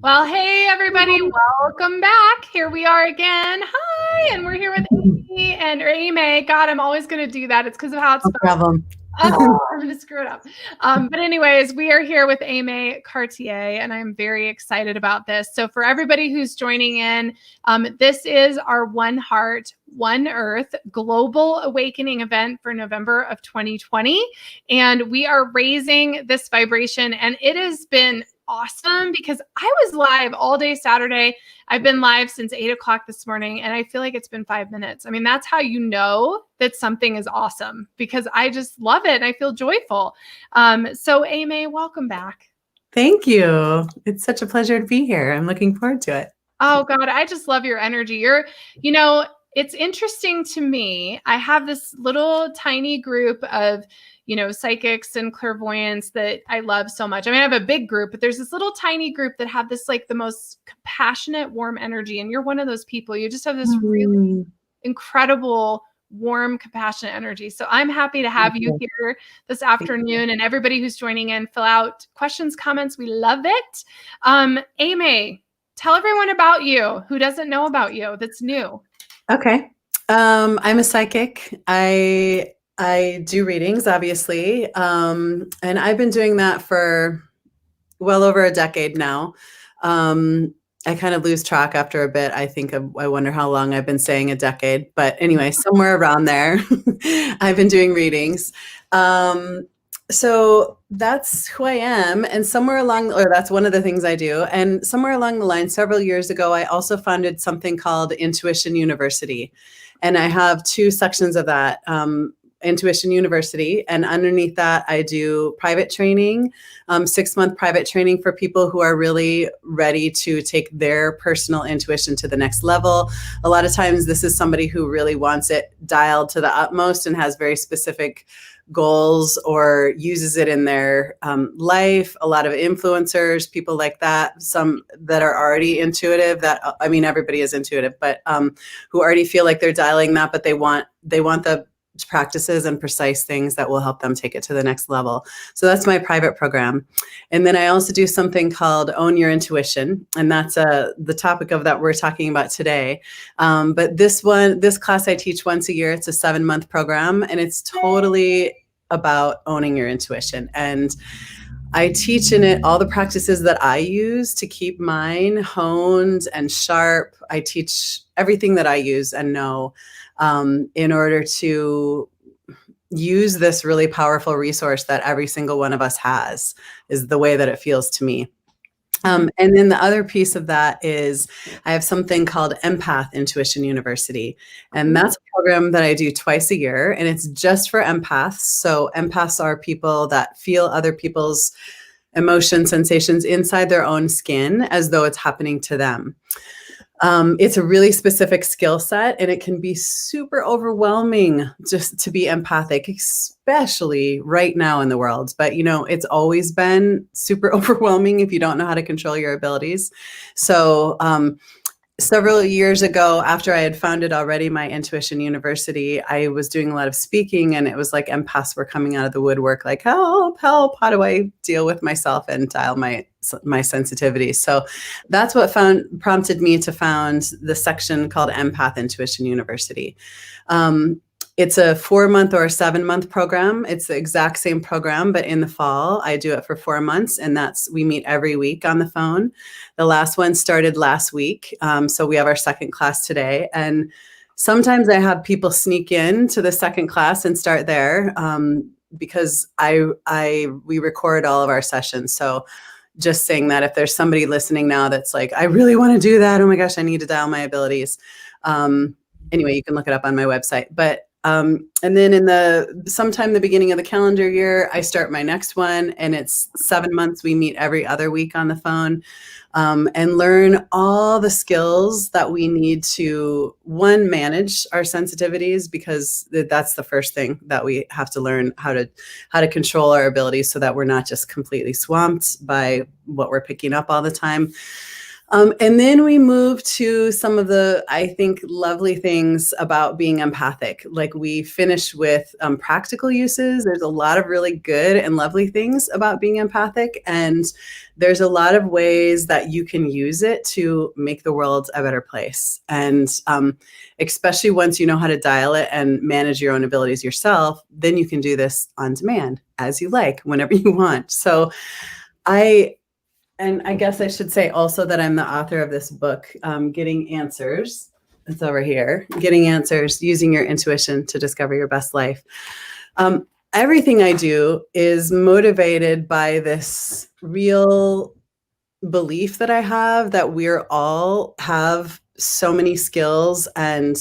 Well, hey, everybody, welcome back. Here we are again. Hi, and we're here with Aimee and Aimee. God, I'm always going to do that. It's because of how it's No spelled. problem. Oh, I'm going to screw it up. But anyways, we are here with Aimee Cartier, and I'm very excited about this. So for everybody who's joining in, this is our One Heart, One Earth Global Awakening event for November of 2020. And we are raising this vibration, and it has been awesome because I was live all day Saturday. I've been live since 8 o'clock this morning, and I feel like it's been 5 minutes. I mean, that's how you know that something is awesome, because I just love it and I feel joyful. So Aimee, welcome back. Thank you. It's such a pleasure to be here. I'm looking forward to it. Oh God, I just love your energy. It's interesting to me. I have this little tiny group of, psychics and clairvoyants that I love so much. I mean, I have a big group, but there's this little tiny group that have this like the most compassionate, warm energy. And you're one of those people. You just have this really incredible, warm, compassionate energy. So I'm happy to have you here this afternoon, and everybody who's joining in, fill out questions, comments. We love it. Aimee, tell everyone about you who doesn't know about you that's new. Okay. I'm a psychic. I do readings, obviously. And I've been doing that for well over a decade now. I kind of lose track after a bit. I wonder how long I've been saying a decade, but anyway, somewhere around there, I've been doing readings. So that's who I am. And that's one of the things I do. And somewhere along the line, several years ago, I also founded something called Intuition University. And I have two sections of that. Intuition University, and underneath that I do private training, 6-month private training for people who are really ready to take their personal intuition to the next level. A lot of times this is somebody who really wants it dialed to the utmost and has very specific goals or uses it in their life. A lot of influencers, people like that, some that are already intuitive, everybody is intuitive, but who already feel like they're dialing that, but they want the practices and precise things that will help them take it to the next level. So that's my private program. And then I also do something called Own Your Intuition. And that's the topic of that we're talking about today. But this class I teach once a year. It's a 7-month program, and it's totally about owning your intuition. And I teach in it all the practices that I use to keep mine honed and sharp. I teach everything that I use and know in order to use this really powerful resource that every single one of us has, is the way that it feels to me. And then the other piece of that is I have something called Empath Intuition University. And that's a program that I do twice a year, and it's just for empaths. So empaths are people that feel other people's emotions, sensations inside their own skin as though it's happening to them. It's a really specific skill set, and it can be super overwhelming just to be empathic, especially right now in the world. But, it's always been super overwhelming if you don't know how to control your abilities. So, several years ago, after I had founded already my Intuition University, I was doing a lot of speaking, and it was like empaths were coming out of the woodwork, like, help, how do I deal with myself and dial my sensitivity? So that's what prompted me to found the section called Empath Intuition University. It's a 4-month or a 7-month program. It's the exact same program, but in the fall, I do it for 4 months, and we meet every week on the phone. The last one started last week. So we have our second class today. And sometimes I have people sneak in to the second class and start there because we record all of our sessions. So just saying that if there's somebody listening now that's like, I really want to do that. Oh my gosh, I need to dial my abilities. Anyway, you can look it up on my website. But and then sometime the beginning of the calendar year, I start my next one, and it's 7 months. We meet every other week on the phone and learn all the skills that we need to, one, manage our sensitivities, because that's the first thing that we have to learn, how to control our abilities so that we're not just completely swamped by what we're picking up all the time. And then we move to some of the, I think, lovely things about being empathic. Like we finish with practical uses. There's a lot of really good and lovely things about being empathic. And there's a lot of ways that you can use it to make the world a better place. And especially once you know how to dial it and manage your own abilities yourself, then you can do this on demand as you like, whenever you want. So and I guess I should say also that I'm the author of this book, Getting Answers. It's over here. Getting Answers, Using Your Intuition to Discover Your Best Life. Everything I do is motivated by this real belief that I have that we're all have so many skills and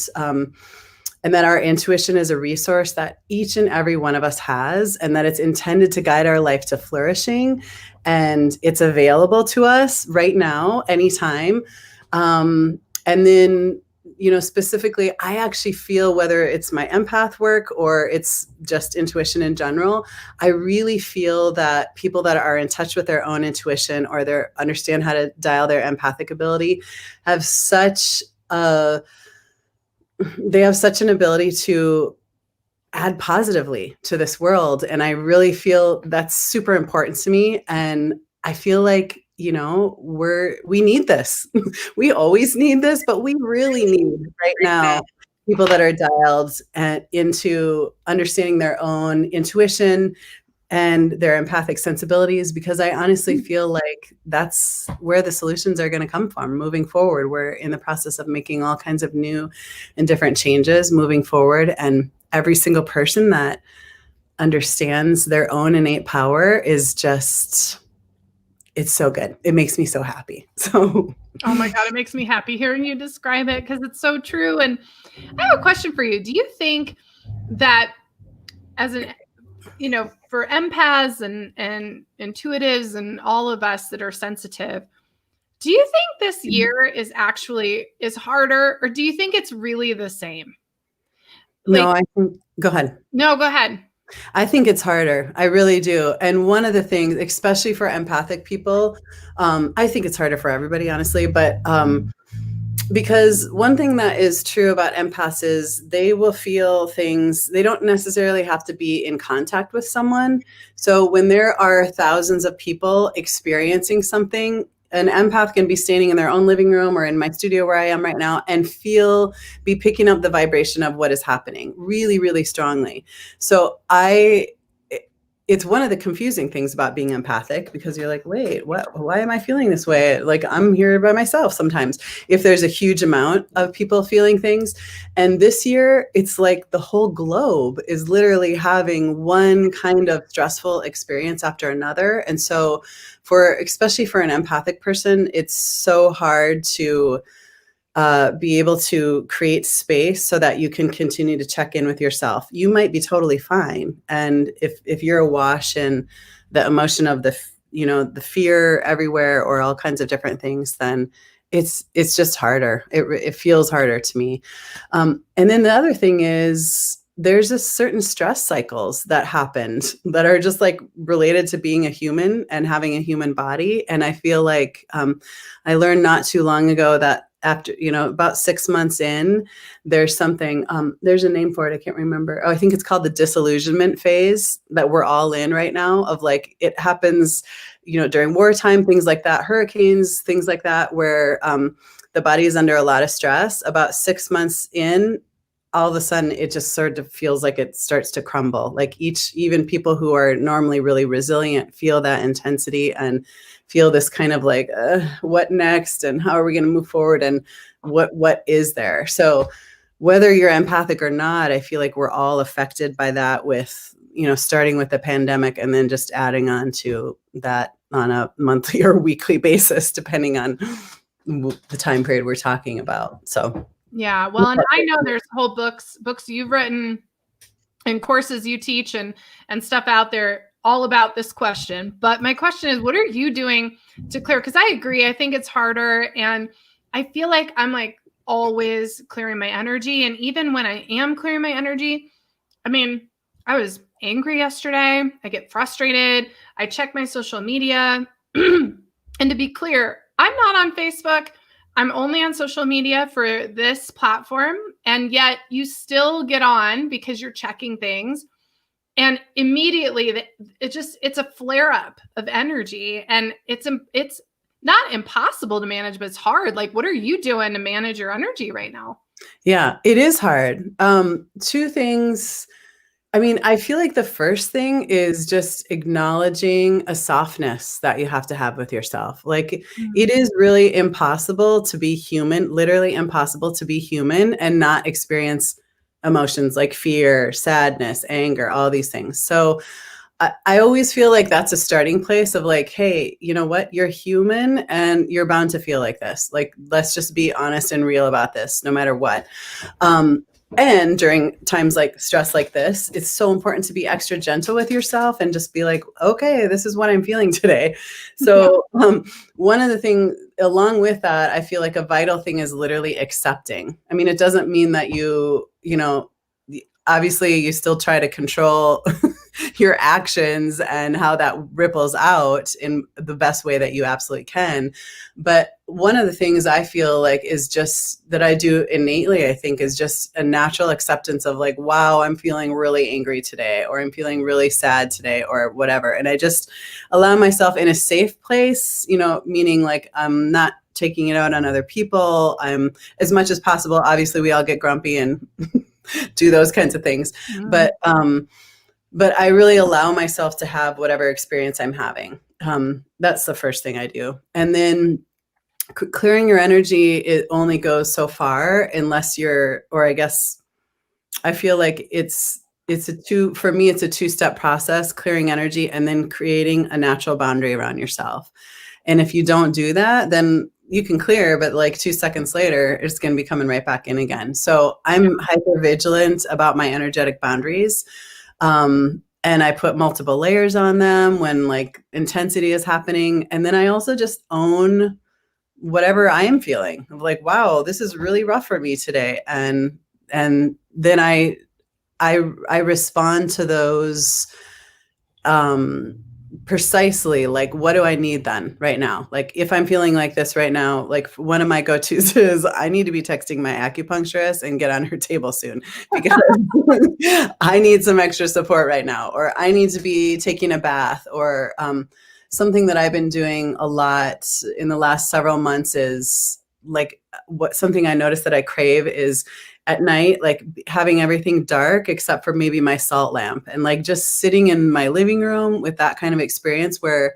that our intuition is a resource that each and every one of us has, and that it's intended to guide our life to flourishing. And it's available to us right now, anytime. And then, specifically, I actually feel, whether it's my empath work or it's just intuition in general, I really feel that people that are in touch with their own intuition or they understand how to dial their empathic ability have such an ability to add positively to this world. And I really feel that's super important to me. And I feel like, we need this. We always need this, but we really need right now people that are dialed into understanding their own intuition and their empathic sensibilities, because I honestly feel like that's where the solutions are going to come from moving forward. We're in the process of making all kinds of new and different changes moving forward. And every single person that understands their own innate power is just, it's so good. It makes me so happy. So, oh my God, it makes me happy hearing you describe it, because it's so true. And I have a question for you. Do you think that for empaths and intuitives and all of us that are sensitive, do you think this year is harder, or do you think it's really the same? No, I think, go ahead. No, go ahead. I think it's harder. I really do. And one of the things, especially for empathic people, I think it's harder for everybody, honestly, but because one thing that is true about empaths is they will feel things. They don't necessarily have to be in contact with someone. So when there are thousands of people experiencing something, an empath can be standing in their own living room or in my studio where I am right now and be picking up the vibration of what is happening really, really strongly. So it's one of the confusing things about being empathic, because you're like, wait, why am I feeling this way? Like, I'm here by myself sometimes if there's a huge amount of people feeling things. And this year, it's like the whole globe is literally having one kind of stressful experience after another. And so especially for an empathic person, it's so hard to be able to create space so that you can continue to check in with yourself. You might be totally fine. And if you're awash in the emotion of the fear everywhere or all kinds of different things, then it's just harder. It feels harder to me. And then the other thing is, there's a certain stress cycles that happened that are just like related to being a human and having a human body. And I feel like I learned not too long ago that after, about 6 months in, there's something, there's a name for it. I can't remember. Oh, I think it's called the disillusionment phase that we're all in right now, of like, it happens, during wartime, things like that, hurricanes, things like that, where the body is under a lot of stress. About 6 months in, all of a sudden, it just sort of feels like it starts to crumble. Like even people who are normally really resilient feel that intensity and feel this kind of like, what next? And how are we going to move forward? And what is there? So whether you're empathic or not, I feel like we're all affected by that, with, starting with the pandemic and then just adding on to that on a monthly or weekly basis, depending on the time period we're talking about. So. Yeah. Well, and I know there's whole books you've written and courses you teach and stuff out there all about this question. But my question is, what are you doing to clear? Because I agree. I think it's harder. And I feel like I'm like always clearing my energy. And even when I am clearing my energy, I mean, I was angry yesterday. I get frustrated. I check my social media. And to be clear, I'm not on Facebook. I'm only on social media for this platform. And yet you still get on because you're checking things. And immediately it's a flare up of energy. And it's not impossible to manage, but it's hard. Like, what are you doing to manage your energy right now? Yeah, it is hard. Two things. I mean, I feel like the first thing is just acknowledging a softness that you have to have with yourself. Like, it is really impossible to be human, literally impossible to be human and not experience emotions like fear, sadness, anger, all these things. So I always feel like that's a starting place of like, hey, you know what? You're human and you're bound to feel like this. Like, let's just be honest and real about this, no matter what. And during times like stress like this, it's so important to be extra gentle with yourself and just be like, okay, this is what I'm feeling today. So one of the things along with that, I feel like a vital thing is literally accepting. I mean, it doesn't mean that you know, obviously you still try to control your actions and how that ripples out in the best way that you absolutely can. But one of the things I feel like is just that I do innately, I think, is just a natural acceptance of like, wow, I'm feeling really angry today, or I'm feeling really sad today, or whatever. And I just allow myself in a safe place, you know, meaning like I'm not taking it out on other people. I'm, as much as possible, obviously we all get grumpy and do those kinds of things. But I really allow myself to have whatever experience I'm having. That's the first thing I do. And then clearing your energy, it only goes so far unless you're, or I guess I feel like for me, it's a two-step process, clearing energy and then creating a natural boundary around yourself. And if you don't do that, then you can clear, but like 2 seconds later, it's going to be coming right back in again. So I'm hyper vigilant about my energetic boundaries. And I put multiple layers on them when like intensity is happening. And then I also just own whatever I am feeling of like, wow, this is really rough for me today. And then I respond to those, precisely like, what do I need then right now? Like if I'm feeling like this right now, like one of my go-tos is I need to be texting my acupuncturist and get on her table soon because I need some extra support right now, or I need to be taking a bath, or something that I've been doing a lot in the last several months is like something I noticed that I crave is at night, like having everything dark except for maybe my salt lamp, and like just sitting in my living room with that kind of experience where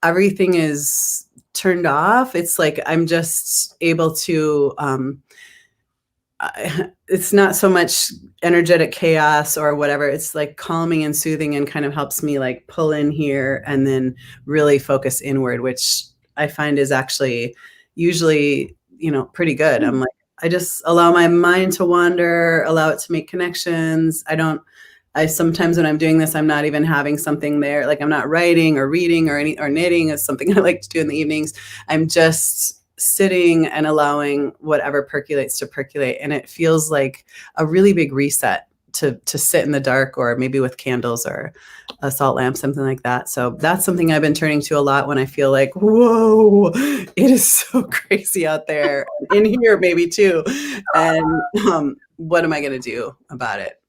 everything is turned off. It's like I'm just able to, it's not so much energetic chaos or whatever. It's like calming and soothing and kind of helps me like pull in here and then really focus inward, which I find is actually usually, you know, pretty good. I'm like, I just allow my mind to wander, allow it to make connections. I sometimes when I'm doing this, I'm not even having something there. Like I'm not writing or reading or knitting is something I like to do in the evenings. I'm just sitting and allowing whatever percolates to percolate. And it feels like a really big reset to sit in the dark, or maybe with candles or a salt lamp, something like that. So that's something I've been turning to a lot when I feel like, whoa, it is so crazy out there, in here maybe too. And what am I going to do about it?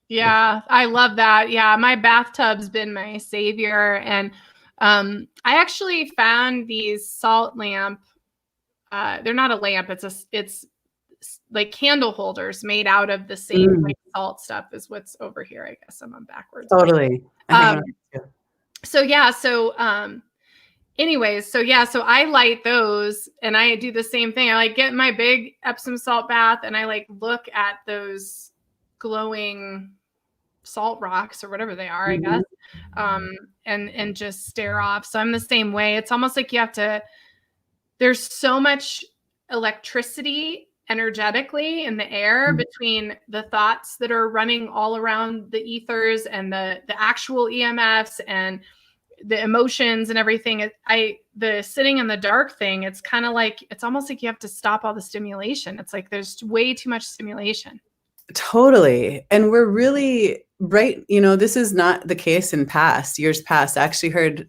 Yeah, I love that. Yeah, my bathtub's been my savior. And I actually found these salt lamp. They're not a lamp. It's like candle holders made out of the same like salt stuff as what's over here. I guess I'm on backwards. Totally. So yeah. So anyways, so I light those and I do the same thing. I like get my big Epsom salt bath and I like look at those glowing salt rocks or whatever they are, I guess. And just stare off. So I'm the same way. It's almost like there's so much electricity energetically in the air between the thoughts that are running all around the ethers and the actual EMFs and the emotions and everything. The sitting in the dark thing, it's kind of like, it's almost like you have to stop all the stimulation. It's like there's way too much stimulation. Totally. And we're really, right, this is not the case in years past. I actually heard,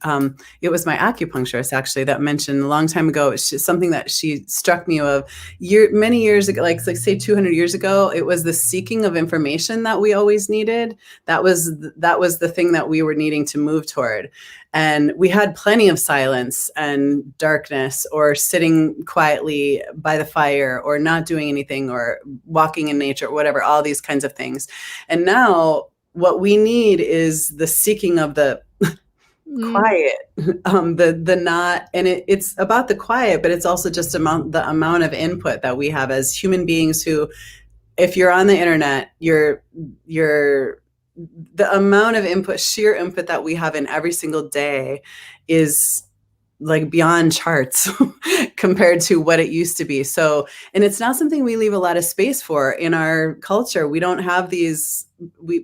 it was my acupuncturist actually that mentioned a long time ago, it's just something that she struck me of many years ago, like say 200 years ago, it was the seeking of information that we always needed. That was the thing that we were needing to move toward. And we had plenty of silence and darkness, or sitting quietly by the fire, or not doing anything, or walking in nature, or whatever, all these kinds of things. And now what we need is the seeking of the quiet, the not, and it's about the quiet, but it's also just the amount of input that we have as human beings who, if you're on the internet, you're the amount of input, sheer input that we have in every single day is like beyond charts compared to what it used to be. So, and it's not something we leave a lot of space for in our culture. We don't have these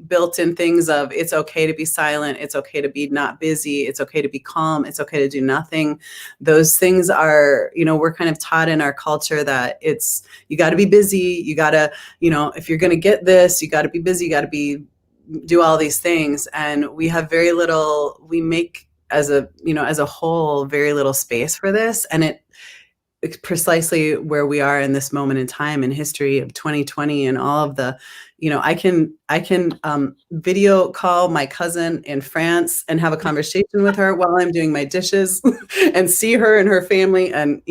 built in things of, it's okay to be silent. It's okay to be not busy. It's okay to be calm. It's okay to do nothing. Those things are, we're kind of taught in our culture that you got to be busy. You got to, if you're going to get this, you got to be busy. You got to do all these things. And we have we make, as a whole, very little space for this. And it's precisely where we are in this moment in time in history of 2020, and all of the, I can video call my cousin in France and have a conversation with her while I'm doing my dishes and see her and her family, and,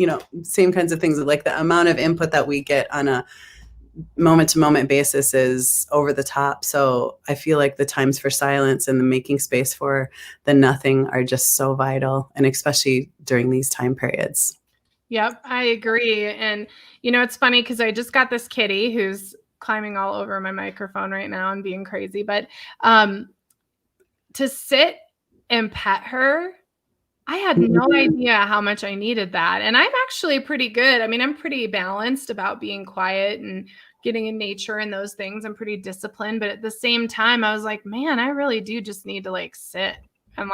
same kinds of things. Like the amount of input that we get on a moment to moment basis is over the top. So I feel like the times for silence and the making space for the nothing are just so vital, and especially during these time periods. Yep, I agree. And, it's funny because I just got this kitty who's climbing all over my microphone right now and being crazy. But to sit and pet her, I had no idea how much I needed that. And I'm actually pretty good. I mean, I'm pretty balanced about being quiet and getting in nature and those things. I'm pretty disciplined. But at the same time, I was like, man, I really do just need to sit. And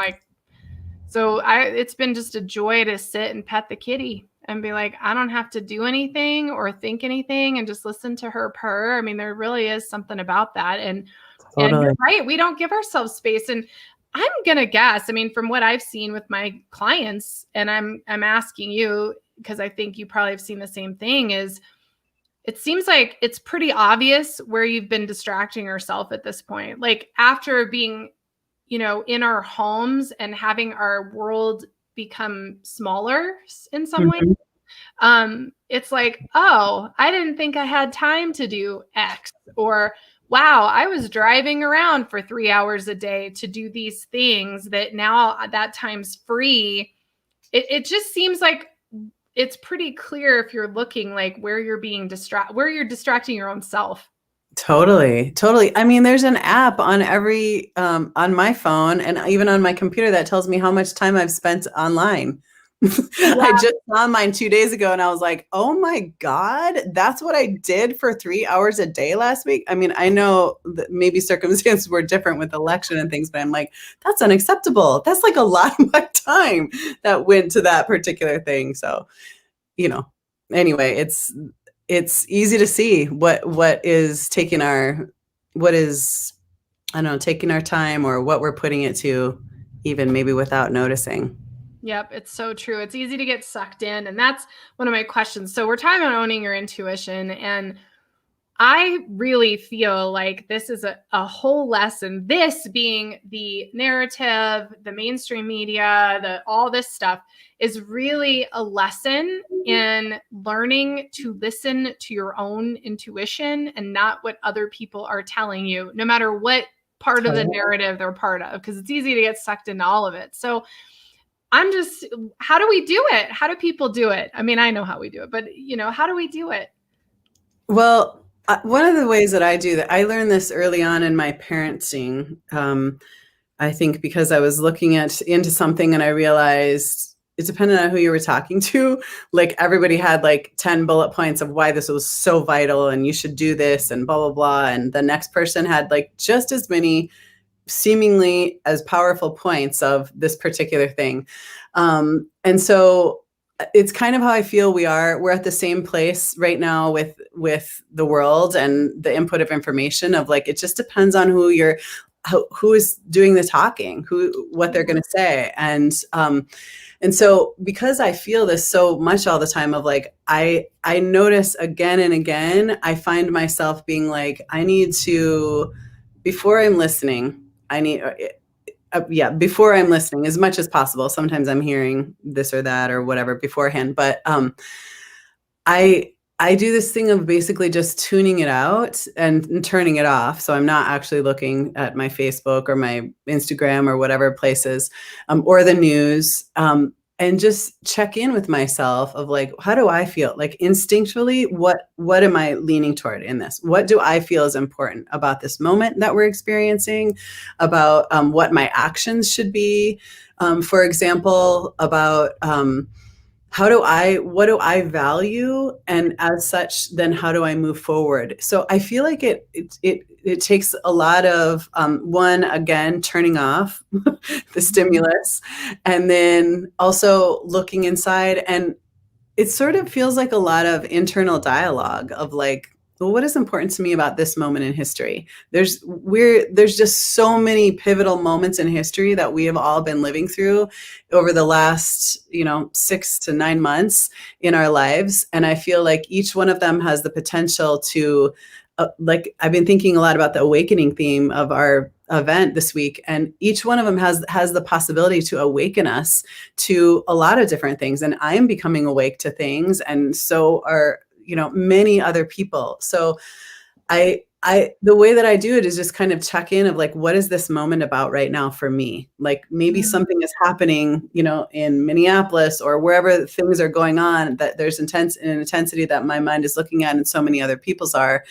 so it's been just a joy to sit and pet the kitty and be like, I don't have to do anything or think anything and just listen to her purr. I mean, there really is something about that. And you're right, we don't give ourselves space. And I'm going to guess, I mean, from what I've seen with my clients, and I'm asking you, because I think you probably have seen the same thing, is it seems like it's pretty obvious where you've been distracting yourself at this point. Like after being, in our homes and having our world become smaller in some way, it's like, oh, I didn't think I had time to do X, or wow, I was driving around for 3 hours a day to do these things that now that time's free. It just seems like it's pretty clear if you're looking like where you're being where you're distracting your own self. Totally. I mean, there's an app on on my phone and even on my computer that tells me how much time I've spent online. Yeah. I just saw mine 2 days ago and I was like, oh my God, that's what I did for 3 hours a day last week. I mean, I know that maybe circumstances were different with election and things, but I'm like, that's unacceptable. That's like a lot of my time that went to that particular thing. So, anyway, it's easy to see what is taking our time, or what we're putting it to, even maybe without noticing. Yep, it's so true. It's easy to get sucked in. And that's one of my questions. So we're talking about owning your intuition. And I really feel like this is a whole lesson. This being the narrative, the mainstream media, all this stuff is really a lesson in learning to listen to your own intuition and not what other people are telling you, no matter what part of the narrative they're part of, because it's easy to get sucked into all of it. So how do we do it? How do people do it? I mean, I know how we do it, but how do we do it? Well, one of the ways that I do that, I learned this early on in my parenting. I think because I was looking into something and I realized it depended on who you were talking to. Like everybody had like 10 bullet points of why this was so vital and you should do this and blah, blah, blah. And the next person had like just as many seemingly as powerful points of this particular thing. And so it's kind of how I feel we're at the same place right now with the world and the input of information of like, it just depends on who you're, who is doing the talking, what they're going to say. And so because I feel this so much all the time of like, I notice again and again, I find myself being like, I need to, before I'm listening, before I'm listening as much as possible. Sometimes I'm hearing this or that or whatever beforehand, but I do this thing of basically just tuning it out and turning it off. So I'm not actually looking at my Facebook or my Instagram or whatever places, or the news, and just check in with myself of like, how do I feel? Like instinctually, what am I leaning toward in this? What do I feel is important about this moment that we're experiencing, about what my actions should be? For example, about what do I value? And as such, then how do I move forward? So I feel like it takes a lot of, one, again, turning off the stimulus, and then also looking inside. And it sort of feels like a lot of internal dialogue of like, well, what is important to me about this moment in history? There's just so many pivotal moments in history that we have all been living through over the last, 6 to 9 months in our lives. And I feel like each one of them has the potential to, like, I've been thinking a lot about the awakening theme of our event this week, and each one of them has the possibility to awaken us to a lot of different things. And I am becoming awake to things, and so are many other people. So the way that I do it is just kind of check in of like, what is this moment about right now for me? Like maybe something is happening, in Minneapolis or wherever things are going on, that there's an intensity that my mind is looking at and so many other people's are.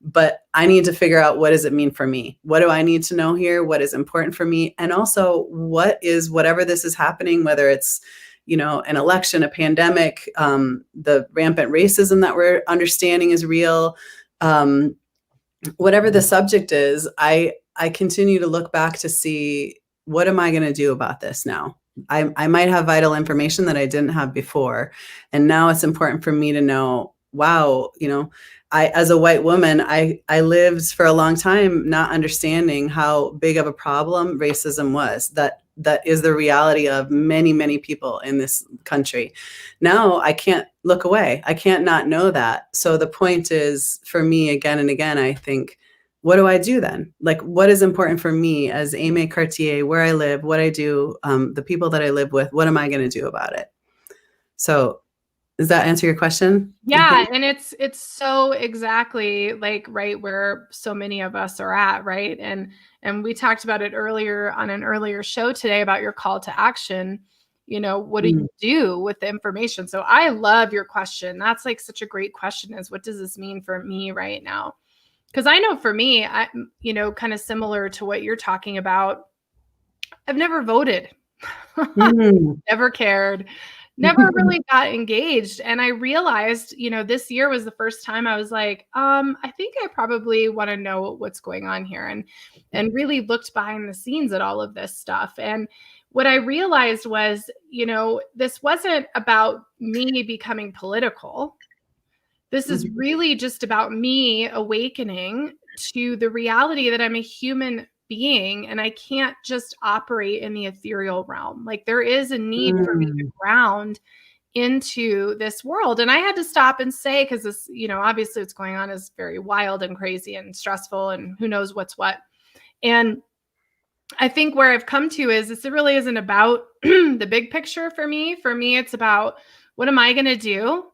But I need to figure out, what does it mean for me? What do I need to know here? What is important for me? And also, whatever this is happening, whether it's an election, a pandemic, the rampant racism that we're understanding is real. Whatever the subject is, I continue to look back to see, what am I going to do about this now? I might have vital information that I didn't have before. And now it's important for me to know, wow, as a white woman, I lived for a long time not understanding how big of a problem racism was. That is the reality of many, many people in this country. Now I can't look away. I can't not know that. So the point is, for me, again and again, I think, what do I do then? Like, what is important for me as Aimee Cartier, where I live, what I do, the people that I live with, what am I going to do about it? So does that answer your question? Yeah. And it's so exactly like right where so many of us are at. Right. And we talked about it earlier on an earlier show today about your call to action. What do you do with the information? So I love your question. That's like such a great question, is what does this mean for me right now? Because I know for me, kind of similar to what you're talking about, I've never voted, never cared, never really got engaged. And I realized, this year was the first time I was like, I think I probably want to know what's going on here, and really looked behind the scenes at all of this stuff. And what I realized was, this wasn't about me becoming political. This is really just about me awakening to the reality that I'm a human being and I can't just operate in the ethereal realm. Like there is a need for me to ground into this world. And I had to stop and say, because this, obviously what's going on is very wild and crazy and stressful and who knows what's what. And I think where I've come to is this really isn't about the big picture for me. For me, it's about, what am I going to do?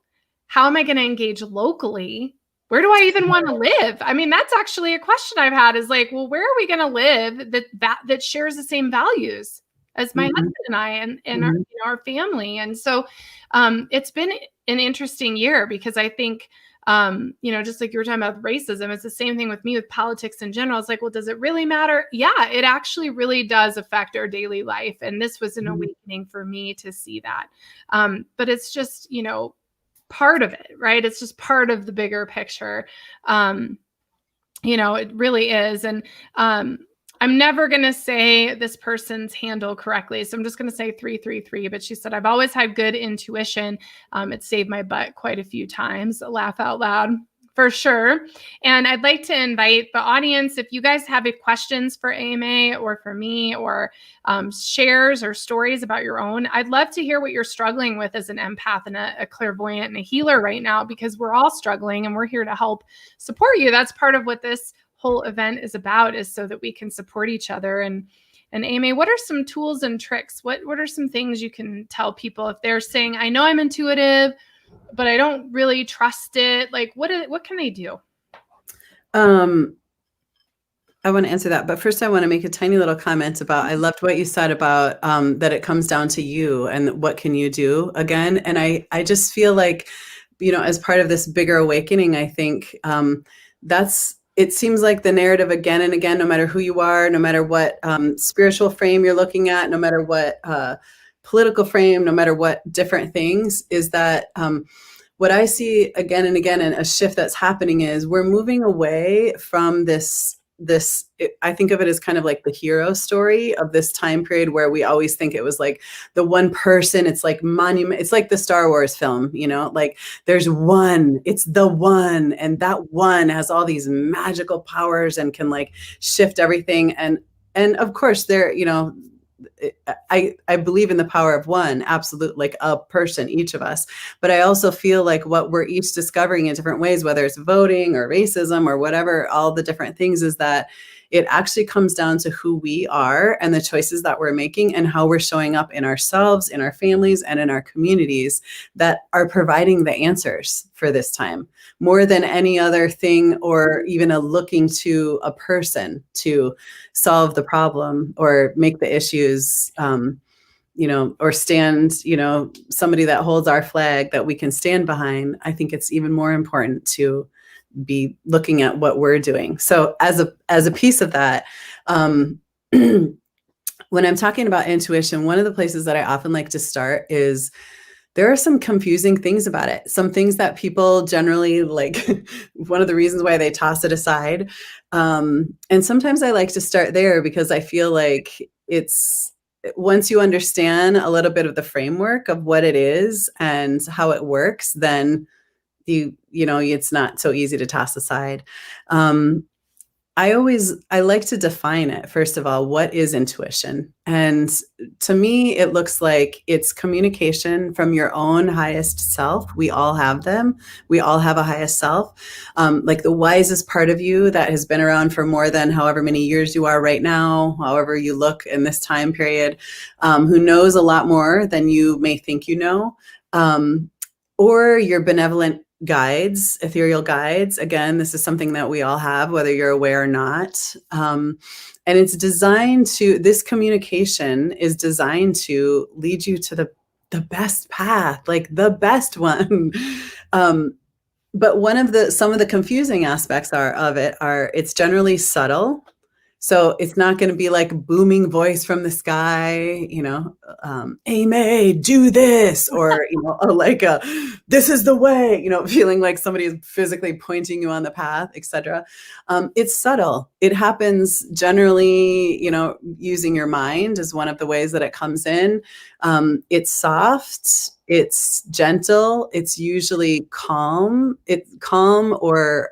How am I going to engage locally? Where do I even want to live? I mean, that's actually a question I've had, is like, well, where are we going to live that shares the same values as my husband and I and our family? And so it's been an interesting year, because I think, just like you were talking about racism, it's the same thing with me with politics in general. It's like, well, does it really matter? Yeah, it actually really does affect our daily life. And this was an awakening for me to see that. But it's just, part of it, right? It's just part of the bigger picture. It really is. And I'm never going to say this person's handle correctly. So I'm just going to say 333, but she said, I've always had good intuition. It saved my butt quite a few times. Laugh out loud. For sure. And I'd like to invite the audience, if you guys have any questions for Aimee or for me, or shares or stories about your own, I'd love to hear what you're struggling with as an empath and a clairvoyant and a healer right now, because we're all struggling and we're here to help support you. That's part of what this whole event is about, is so that we can support each other. And Aimee, what are some tools and tricks? What are some things you can tell people if they're saying, I know I'm intuitive, but I don't really trust it? Like, what can they do? I want to answer that, but first I want to make a tiny little comment about, I loved what you said about that it comes down to you and what can you do again. And I just feel like, as part of this bigger awakening, I think it seems like the narrative again and again, no matter who you are, no matter what spiritual frame you're looking at, no matter what political frame, no matter what different things, is that what I see again and again, and a shift that's happening, is we're moving away from this, I think of it as kind of like the hero story of this time period, where we always think it was like the one person. It's like monument. It's like the Star Wars film, like there's one, it's the one, and that one has all these magical powers and can like shift everything. And of course there, I believe in the power of one, absolute, like a person, each of us. But I also feel like what we're each discovering in different ways, whether it's voting or racism or whatever, all the different things, is that it actually comes down to who we are and the choices that we're making and how we're showing up in ourselves, in our families, and in our communities that are providing the answers for this time, more than any other thing, or even a looking to a person to solve the problem or make the issues, or stand, somebody that holds our flag that we can stand behind. I think it's even more important to be looking at what we're doing. So as a piece of that, when I'm talking about intuition, one of the places that I often like to start is, there are some confusing things about it. Some things that people generally like, one of the reasons why they toss it aside. And sometimes I like to start there, because I feel like it's, once you understand a little bit of the framework of what it is and how it works, then it's not so easy to toss aside. I like to define it. First of all, what is intuition? And to me, it looks like it's communication from your own highest self. We all have them. We all have a highest self, like the wisest part of you that has been around for more than however many years you are right now, however you look in this time period, who knows a lot more than you may think you know, or your benevolent guides, ethereal guides. Again, this is something that we all have, whether you're aware or not. And it's designed to, this communication is designed to lead you to the best path, like the best one. But some of the confusing aspects of it are it's generally subtle. So it's not going to be like booming voice from the sky, Aimee, do this, or, or like this is the way, feeling like somebody is physically pointing you on the path, etc. It's subtle. It happens generally, using your mind is one of the ways that it comes in. It's soft. It's gentle. It's usually calm. It's calm or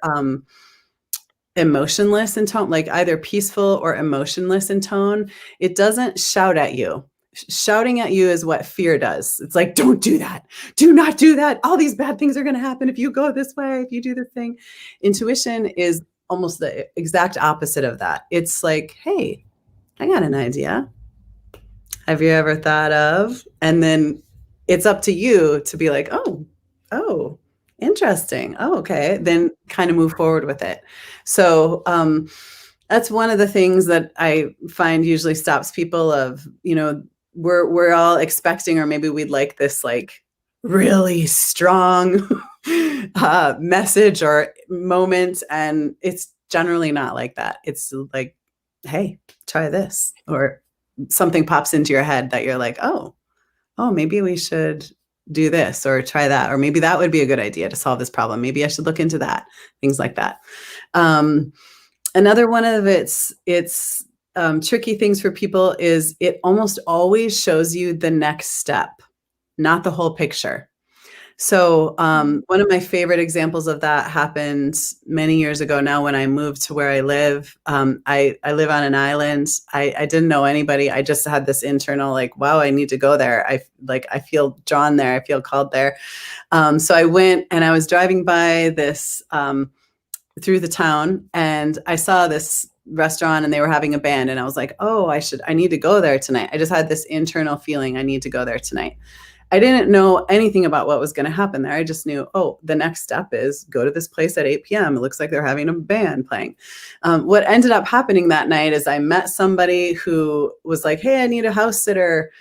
emotionless in tone, like either peaceful or emotionless in tone. It doesn't shout at you. Shouting at you is what fear does. It's like, don't do that. Do not do that. All these bad things are going to happen if you go this way, if you do this thing. Intuition is almost the exact opposite of that. It's like, hey, I got an idea. Have you ever thought of? And then it's up to you to be like, oh, interesting. Oh, okay. Then kind of move forward with it. So that's one of the things that I find usually stops people of, we're all expecting, or maybe we'd like this like really strong message or moment. And it's generally not like that. It's like, hey, try this, or something pops into your head that you're like, oh, maybe we should do this or try that, or maybe that would be a good idea to solve this problem. Maybe I should look into that, things like that. Another one of its tricky things for people is it almost always shows you the next step, not the whole picture. So one of my favorite examples of that happened many years ago now when I moved to where I live. I live on an island. I didn't know anybody. I just had this internal like, wow, I need to go there. I feel drawn there. I feel called there. So I went and I was driving by this through the town and I saw this restaurant and they were having a band and I was like, oh, I need to go there tonight. I just had this internal feeling I need to go there tonight. I didn't know anything about what was going to happen there. I just knew, oh, the next step is go to this place at 8 p.m. It looks like they're having a band playing. What ended up happening that night is I met somebody who was like, hey, I need a house sitter.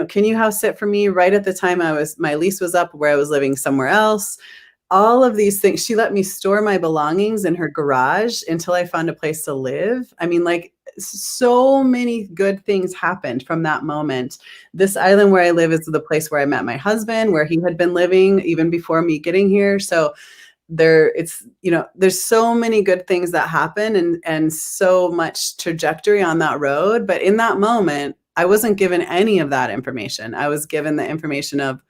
Can you house sit for me? Right at the time my lease was up where I was living somewhere else. All of these things, she let me store my belongings in her garage until I found a place to live. I mean, like, so many good things happened from that moment. This island where I live is the place where I met my husband, where he had been living even before me getting here. So there's so many good things that happen and so much trajectory on that road. But in that moment, I wasn't given any of that information. I was given the information of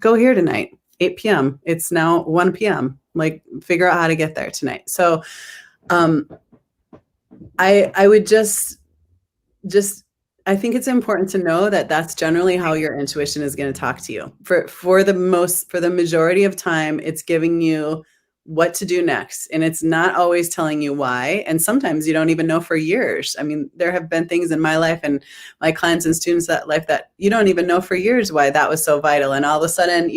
go here tonight, 8 p.m. It's now 1 p.m. Like, figure out how to get there tonight. So I would just I think it's important to know that that's generally how your intuition is going to talk to you. For the majority of time, it's giving you what to do next. And it's not always telling you why. And sometimes you don't even know for years. I mean, there have been things in my life and my clients and students' life that you don't even know for years why that was so vital. And all of a sudden,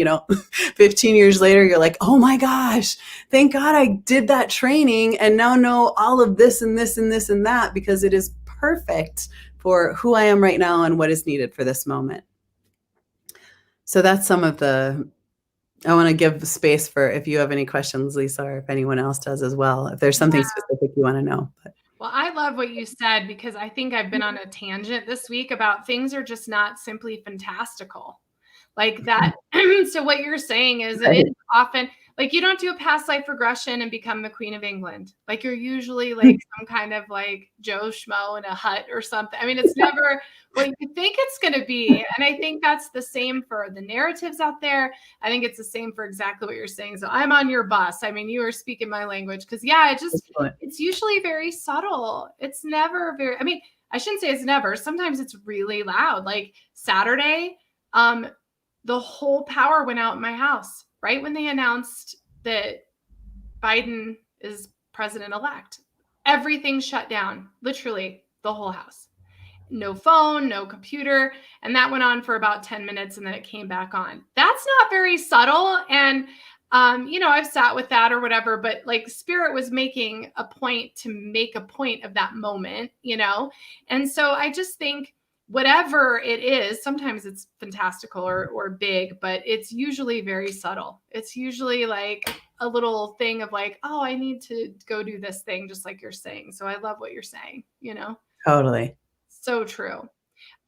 15 years later, you're like, oh my gosh, thank God I did that training and now know all of this and this and this and that, because it is perfect for who I am right now and what is needed for this moment. So that's some of I want to give space for if you have any questions, Lisa, or if anyone else does as well, if there's something specific you want to know. Well, I love what you said, because I think I've been on a tangent this week about things are just not simply fantastical like that. So what you're saying is that it's often like you don't do a past life regression and become the Queen of England. Like, you're usually like some kind of like Joe Schmo in a hut or something. I mean, it's never what you think it's going to be. And I think that's the same for the narratives out there. I think it's the same for exactly what you're saying. So I'm on your bus. I mean, you are speaking my language, because it's usually very subtle. It's never very, I mean, I shouldn't say it's never. Sometimes it's really loud. Like Saturday, the whole power went out in my house right when they announced that Biden is president-elect. Everything shut down, literally the whole house. No phone, no computer. And that went on for about 10 minutes and then it came back on. That's not very subtle. And, I've sat with that or whatever, but like Spirit was making a point to make a point of that moment, And so I just think, whatever it is, sometimes it's fantastical or big, but it's usually very subtle. It's usually like a little thing of like, oh, I need to go do this thing, just like you're saying. So I love what you're saying, Totally. So true.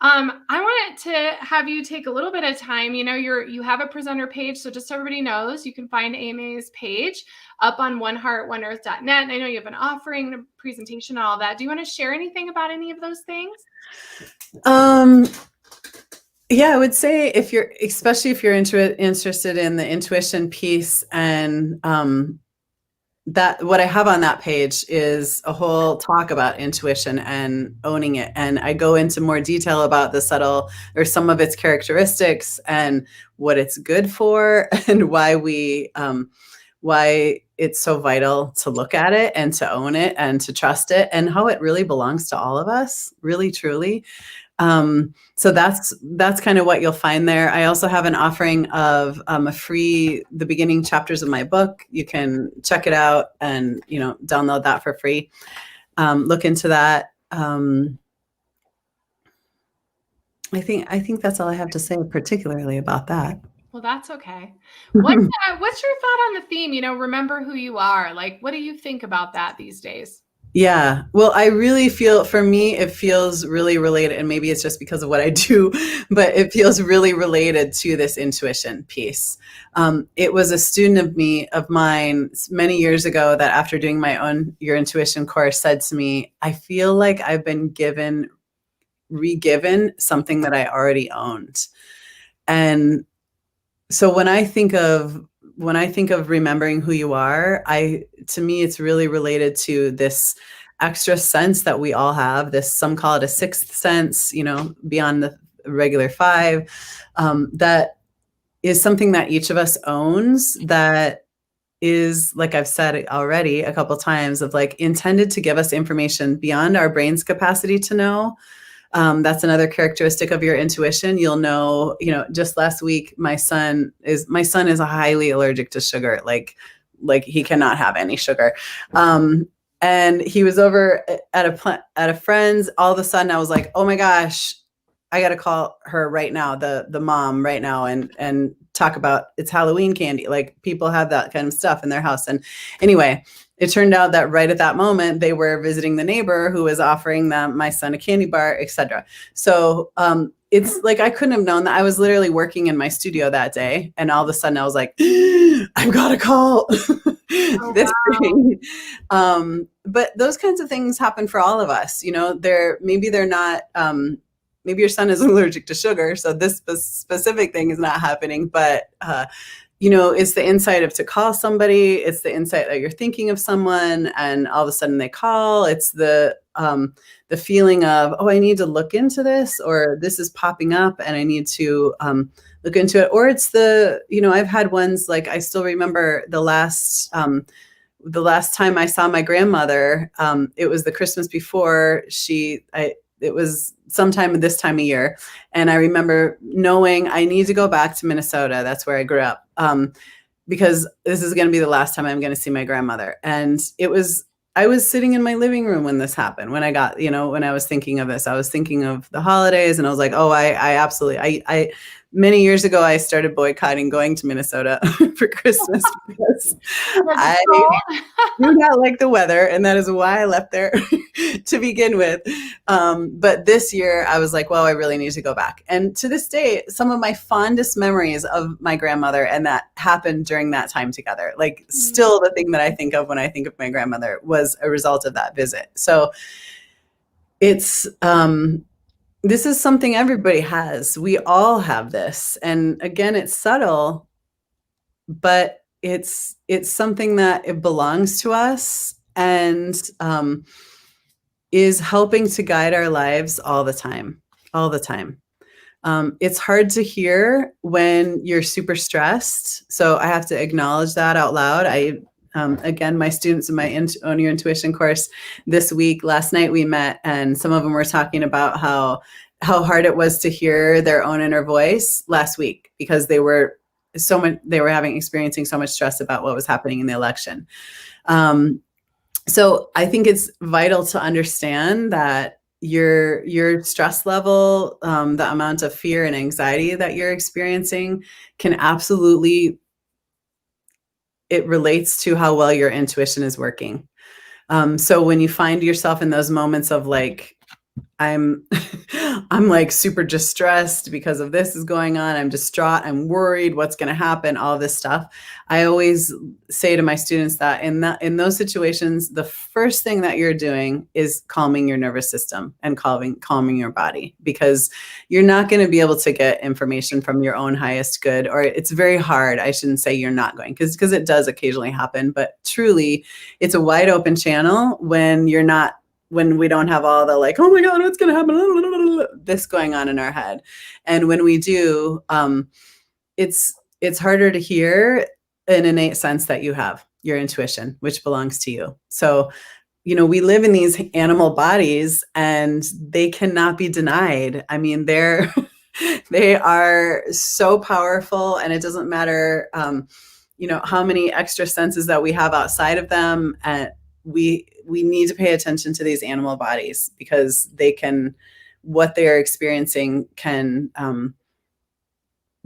I wanted to have you take a little bit of time. You have a presenter page. So just so everybody knows, you can find Aimee's page up on oneheartoneearth.net. And I know you have an offering, a presentation, all that. Do you want to share anything about any of those things? Yeah, I would say especially if you're interested in the intuition piece, and that what I have on that page is a whole talk about intuition and owning it. And I go into more detail about the subtle or some of its characteristics and what it's good for and why it's so vital to look at it and to own it and to trust it and how it really belongs to all of us, really, truly. So that's kind of what you'll find there. I also have an offering of the beginning chapters of my book. You can check it out and, download that for free. Look into that. I think that's all I have to say particularly about that. Well, that's okay. What's your thought on the theme? Remember who you are. Like, what do you think about that these days? Yeah. Well, I really feel, for me, it feels really related, and maybe it's just because of what I do, but it feels really related to this intuition piece. It was a student of mine many years ago that after doing my own Your Intuition course said to me, I feel like I've been re-given something that I already owned. And So when I think of remembering who you are, to me, it's really related to this extra sense that we all have. This, some call it a sixth sense, beyond the regular five, that is something that each of us owns, that is, like I've said already a couple times, of like intended to give us information beyond our brain's capacity to know. That's another characteristic of your intuition. You'll know, just last week, my son is highly allergic to sugar. Like he cannot have any sugar. And he was over at a friend's. All of a sudden I was like, oh my gosh, I got to call her right now, the mom right now, and talk about, it's Halloween candy. Like, people have that kind of stuff in their house. And anyway, it turned out that right at that moment, they were visiting the neighbor who was offering my son a candy bar, etc. So it's like, I couldn't have known that. I was literally working in my studio that day, and all of a sudden I was like, I've got to call this thing. But those kinds of things happen for all of us. They're not. Maybe your son is allergic to sugar, so this specific thing is not happening. But it's the insight to call somebody. It's the insight that you're thinking of someone, and all of a sudden they call. It's the feeling of, oh, I need to look into this, or this is popping up and I need to look into it. Or it's I've had ones, like, I still remember the last time I saw my grandmother. It was the Christmas before it was sometime this time of year. And I remember knowing I need to go back to Minnesota. That's where I grew up. Because this is going to be the last time I'm going to see my grandmother. And I was sitting in my living room when this happened, when I was thinking of this. I was thinking of the holidays, and I was like, oh, I absolutely, many years ago, I started boycotting going to Minnesota for Christmas because I do not like the weather, and that is why I left there to begin with. But this year, I was like, well, I really need to go back. And to this day, some of my fondest memories of my grandmother, and that happened during that time together. Like, still the thing that I think of when I think of my grandmother was a result of that visit. So it's this is something everybody has. We all have this. And again, it's subtle, but it's something that it belongs to us, and is helping to guide our lives all the time. It's hard to hear when you're super stressed. So I have to acknowledge that out loud. Again, my students in my Own Your Intuition course last night we met, and some of them were talking about how hard it was to hear their own inner voice last week, because they were experiencing so much stress about what was happening in the election. So I think it's vital to understand that your stress level, the amount of fear and anxiety that you're experiencing, can absolutely, it relates to how well your intuition is working. So when you find yourself in those moments of like, I'm like super distressed because of this is going on, I'm distraught, I'm worried, what's going to happen, all this stuff. I always say to my students that in those situations, the first thing that you're doing is calming your nervous system and calming your body, because you're not going to be able to get information from your own highest good, or it's very hard. I shouldn't say you're not going, because it does occasionally happen, but truly it's a wide open channel when we don't have all the like, oh my God, what's going to happen? This going on in our head. And when we do, it's harder to hear an innate sense that you have, your intuition, which belongs to you. So, we live in these animal bodies, and they cannot be denied. I mean, they are so powerful, and it doesn't matter, how many extra senses that we have outside of them. And we need to pay attention to these animal bodies, because what they are experiencing can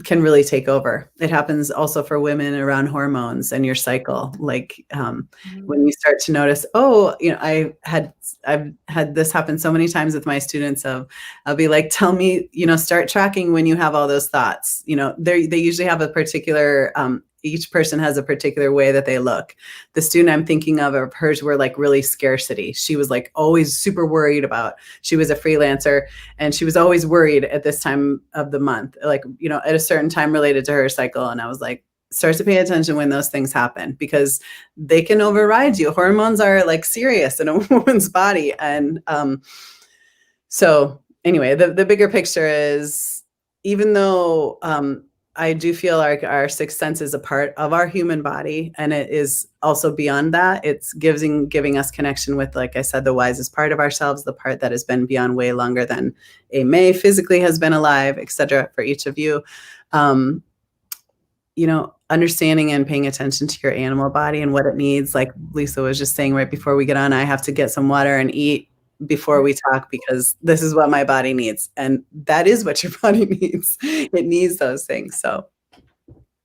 really take over. It happens also for women around hormones and your cycle. Like when you start to notice, I've had this happen so many times with my students. I'll be like, tell me, start tracking when you have all those thoughts. They usually have a particular each person has a particular way that they look. The student I'm thinking of hers were like really scarcity. She was like always super worried about, she was a freelancer and she was always worried at this time of the month, like, you know, at a certain time related to her cycle. And I was like, start to pay attention when those things happen, because they can override you. Hormones are like serious in a woman's body. And so anyway, the bigger picture is, even though I do feel like our sixth sense is a part of our human body, and it is also beyond that. It's giving us connection with, like I said, the wisest part of ourselves, the part that has been beyond way longer than Aimee physically has been alive, etc. For each of you. You know, understanding and paying attention to your animal body and what it needs. Like Lisa was just saying right before we get on, I have to get some water and eat before we talk, because this is what my body needs. And that is what your body needs. It needs those things. So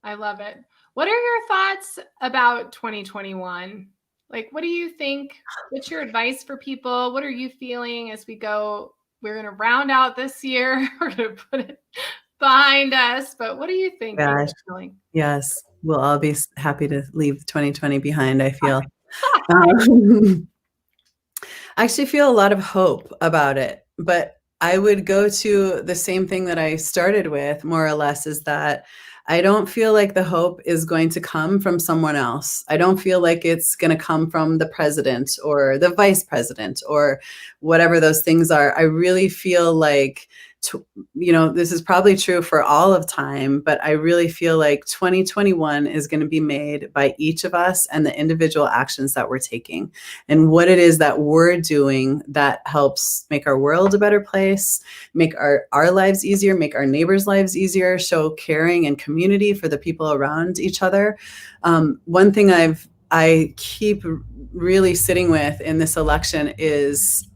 I love it. What are your thoughts about 2021? Like, what do you think? What's your advice for people? What are you feeling as we go? We're going to round out this year. We're going to put it behind us. But what do you think? gosh, yes, we'll all be happy to leave 2020 behind, I feel. I actually feel a lot of hope about it, but I would go to the same thing that I started with, more or less, is that I don't feel like the hope is going to come from someone else. I don't feel like it's going to come from the president or the vice president or whatever those things are. I really feel like, you know, this is probably true for all of time, but I really feel like 2021 is going to be made by each of us and the individual actions that we're taking and what it is that we're doing that helps make our world a better place, make our lives easier, make our neighbors' lives easier, show caring and community for the people around each other. One thing I keep really sitting with in this election is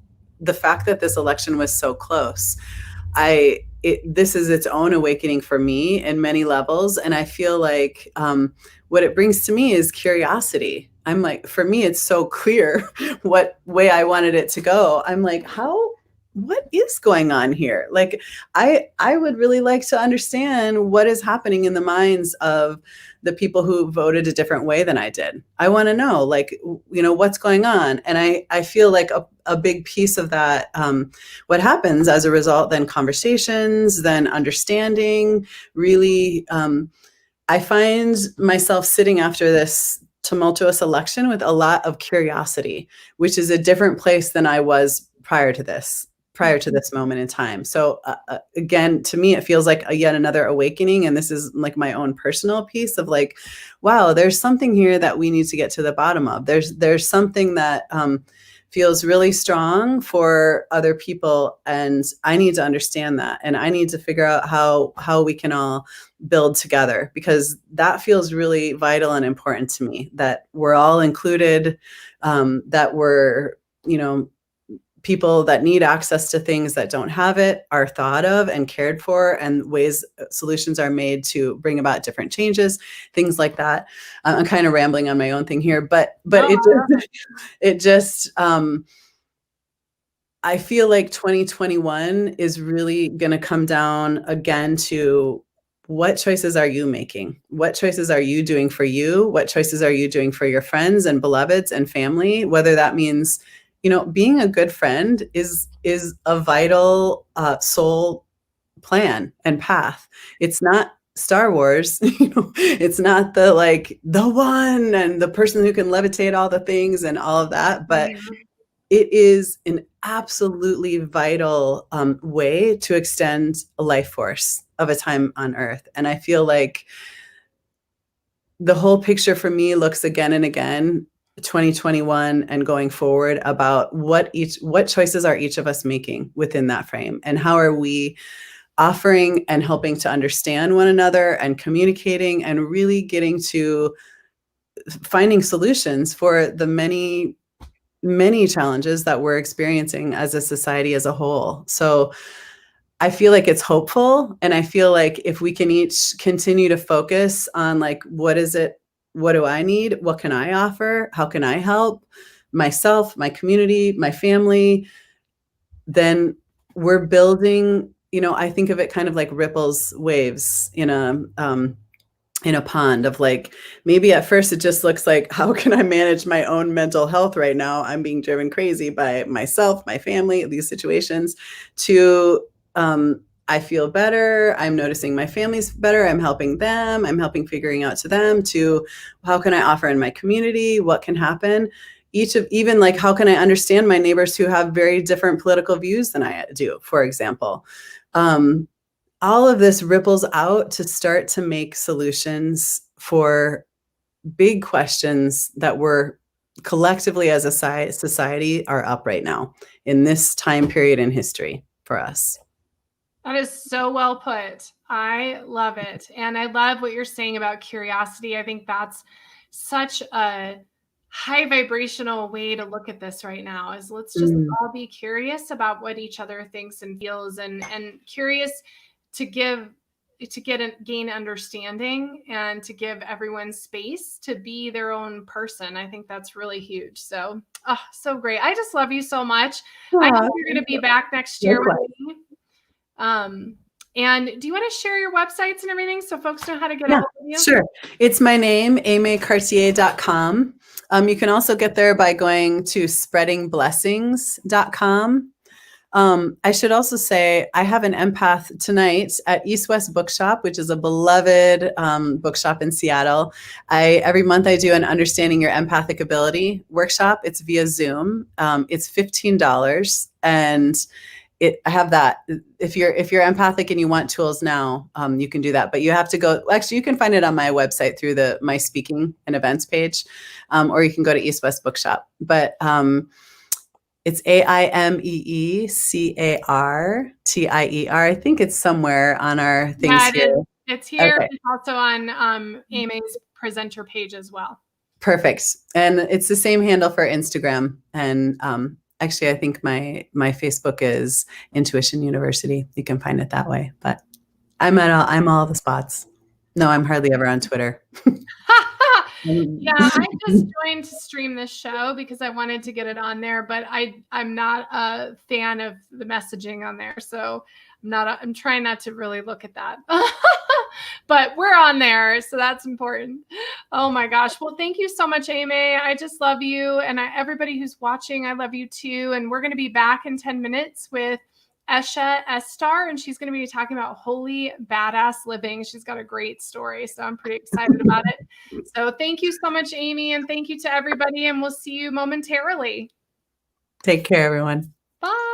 the fact that this election was so close. This is its own awakening for me in many levels. And I feel like what it brings to me is curiosity. I'm like, for me, it's so clear what way I wanted it to go. I'm like, what is going on here? Like, I would really like to understand what is happening in the minds of the people who voted a different way than I did. I want to know, like, you know, what's going on. And I feel like a big piece of that, what happens as a result, then conversations, then understanding, really, I find myself sitting after this tumultuous election with a lot of curiosity, which is a different place than I was prior to this moment in time. So again, to me, it feels like yet another awakening. And this is like my own personal piece of like, wow, there's something here that we need to get to the bottom of. There's something that feels really strong for other people. And I need to understand that. And I need to figure out how we can all build together, because that feels really vital and important to me, that we're all included, that we're, you know, people that need access to things that don't have it are thought of and cared for, and solutions are made to bring about different changes, things like that. I'm kind of rambling on my own thing here, but it just I feel like 2021 is really going to come down again to, what choices are you making? What choices are you doing for you? What choices are you doing for your friends and beloveds and family? Whether that means, you know, being a good friend is a vital soul plan and path. It's not Star Wars, you know, it's not the one and the person who can levitate all the things and all of that, but it is an absolutely vital way to extend a life force of a time on Earth. And I feel like the whole picture for me looks again and again, 2021 and going forward, about what choices are each of us making within that frame, and how are we offering and helping to understand one another and communicating and really getting to finding solutions for the many challenges that we're experiencing as a society as a whole. So I feel like it's hopeful. And I feel like if we can each continue to focus on like, what is it? What do I need? What can I offer? How can I help myself, my community, my family? Then we're building, you know, I think of it kind of like ripples, waves in in a pond of like, maybe at first it just looks like, how can I manage my own mental health right now? I'm being driven crazy by myself, my family, these situations, to I feel better. I'm noticing my family's better. I'm helping them. I'm helping figuring out to them, to how can I offer in my community? What can happen? Each of, even like, how can I understand my neighbors who have very different political views than I do, for example? All of this ripples out to start to make solutions for big questions that we're collectively as a society are up right now in this time period in history for us. That is so well put. I love it. And I love what you're saying about curiosity. I think that's such a high vibrational way to look at this right now, is let's just all be curious about what each other thinks and feels, and curious to gain understanding, and to give everyone space to be their own person. I think that's really huge. So, so great. I just love you so much. I hope you're going to be back next year with me. And do you want to share your websites and everything so folks know how to get a hold of you? Sure. It's my name, aimeecartier.com. You can also get there by going to spreadingblessings.com. I should also say I have an empath tonight at East West Bookshop, which is a beloved bookshop in Seattle. Every month I do an Understanding Your Empathic Ability workshop. It's via Zoom. It's $15, and I have that. If you're empathic and you want tools now, you can do that. But you have to go. Actually, you can find it on my website through my speaking and events page, or you can go to East West Bookshop. But it's AIMEECARTIER. I think it's somewhere on our things here. It's here. Okay. It's also on Aimee's presenter page as well. Perfect. And it's the same handle for Instagram. And actually, I think my Facebook is Intuition University. You can find it that way. But I'm all the spots. No, I'm hardly ever on Twitter. Yeah, I just joined to stream this show because I wanted to get it on there, but I'm not a fan of the messaging on there, so I'm trying not to really look at that. But we're on there, so that's important. Oh my gosh. Well, thank you so much, Aimee. I just love you, and everybody who's watching, I love you too. And we're going to be back in 10 minutes with Esha Estar, and she's going to be talking about holy badass living. She's got a great story, so I'm pretty excited about it. So thank you so much, Aimee, and thank you to everybody, and we'll see you momentarily. Take care, everyone. Bye.